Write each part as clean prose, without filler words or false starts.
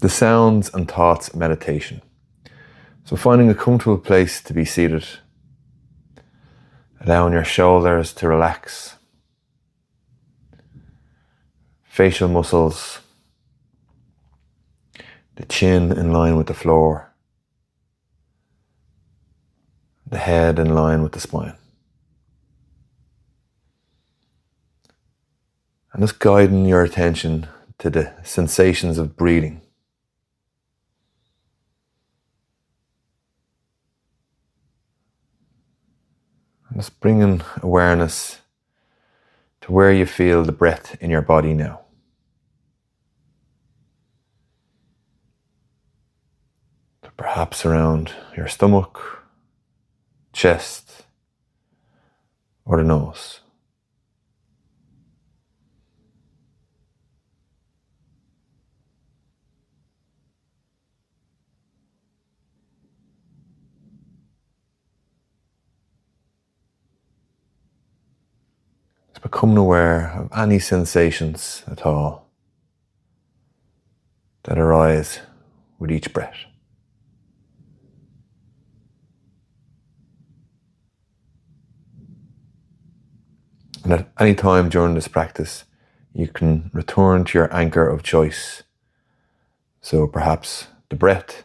the sounds and thoughts meditation. So finding a comfortable place to be seated, allowing your shoulders to relax, facial muscles, the chin in line with the floor, the head in line with the spine. And just guiding your attention to the sensations of breathing. And just bringing awareness to where you feel the breath in your body now. So perhaps around your stomach, chest, or the nose. Becoming aware of any sensations at all that arise with each breath. And at any time during this practice, you can return to your anchor of choice. So perhaps the breath,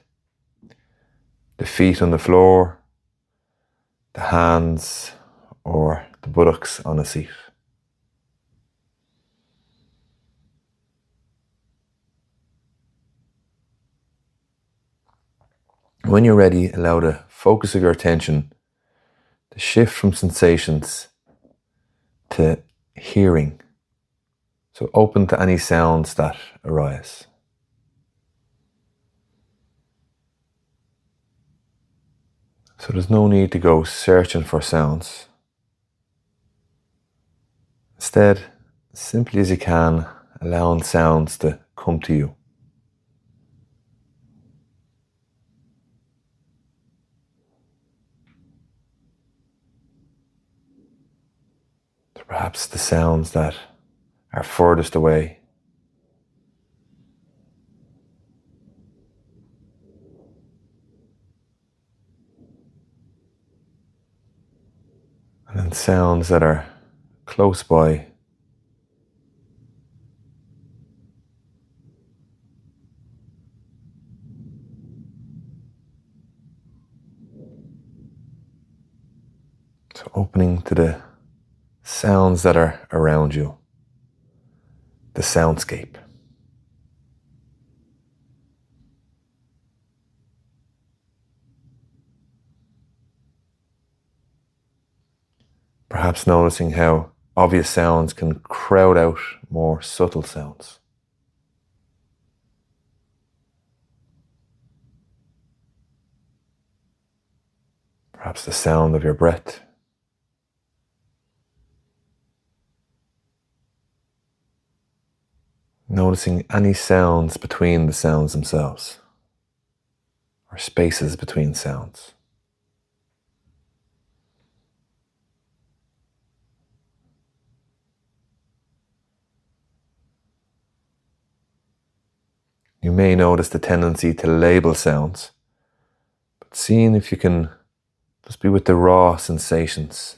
the feet on the floor, the hands, or the buttocks on a seat. When you're ready, allow the focus of your attention to shift from sensations to hearing. So open to any sounds that arise. So there's no need to go searching for sounds. Instead, simply as you can, allowing sounds to come to you. Perhaps the sounds that are furthest away. And then sounds that are close by. So opening to the sounds that are around you, the soundscape. Perhaps noticing how obvious sounds can crowd out more subtle sounds. Perhaps the sound of your breath. Noticing any sounds between the sounds themselves, or spaces between sounds. You may notice the tendency to label sounds, but seeing if you can just be with the raw sensations.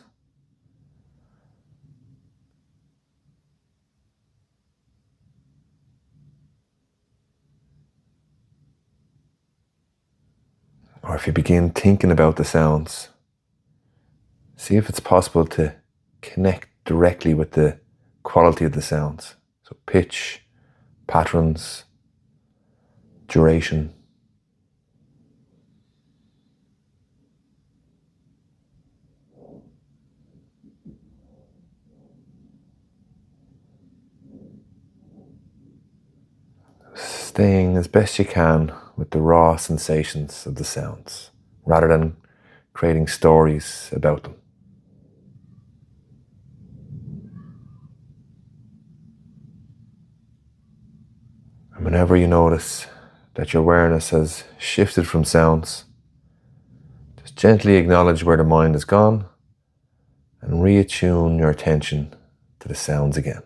Or if you begin thinking about the sounds, see if it's possible to connect directly with the quality of the sounds. So pitch, patterns, duration. Staying as best you can with the raw sensations of the sounds, rather than creating stories about them. And whenever you notice that your awareness has shifted from sounds, just gently acknowledge where the mind has gone and reattune your attention to the sounds again.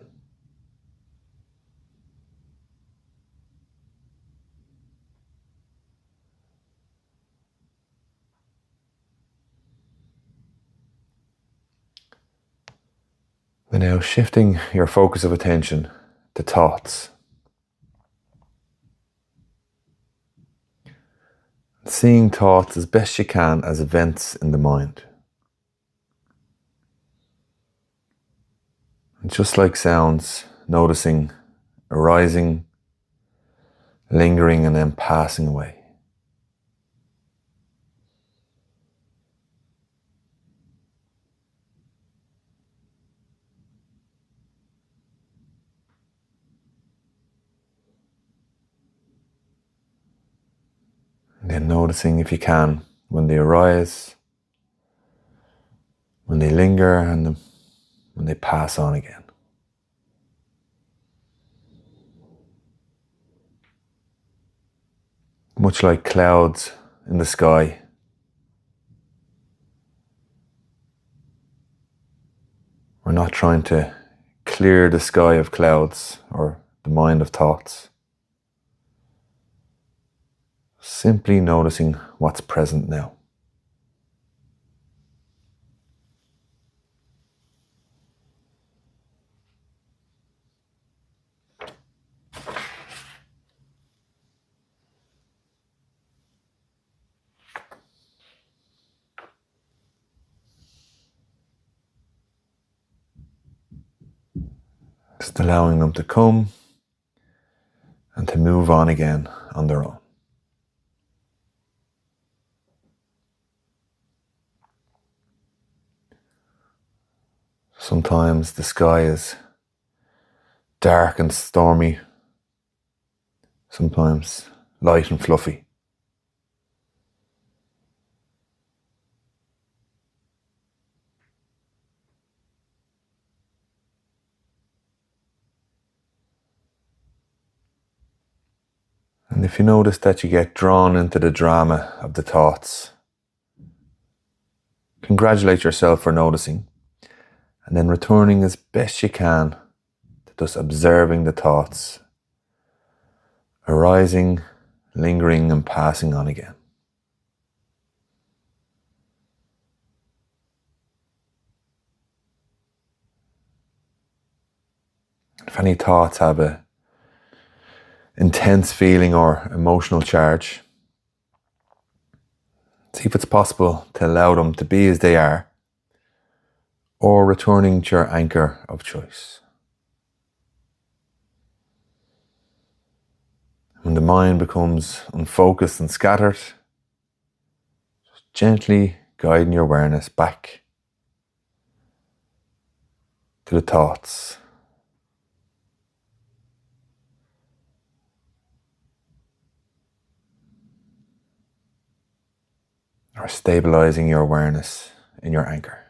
Now shifting your focus of attention to thoughts. Seeing thoughts as best you can as events in the mind. And just like sounds, noticing arising, lingering, and then passing away. And then noticing, if you can, when they arise, when they linger, and when they pass on again. Much like clouds in the sky, we're not trying to clear the sky of clouds or the mind of thoughts. Simply noticing what's present now. Just allowing them to come and to move on again on their own. Sometimes the sky is dark and stormy, sometimes light and fluffy. And if you notice that you get drawn into the drama of the thoughts, congratulate yourself for noticing, and then returning as best you can to just observing the thoughts, arising, lingering, and passing on again. If any thoughts have a intense feeling or emotional charge, see if it's possible to allow them to be as they are, or returning to your anchor of choice. When the mind becomes unfocused and scattered, just gently guiding your awareness back to the thoughts. Or stabilizing your awareness in your anchor.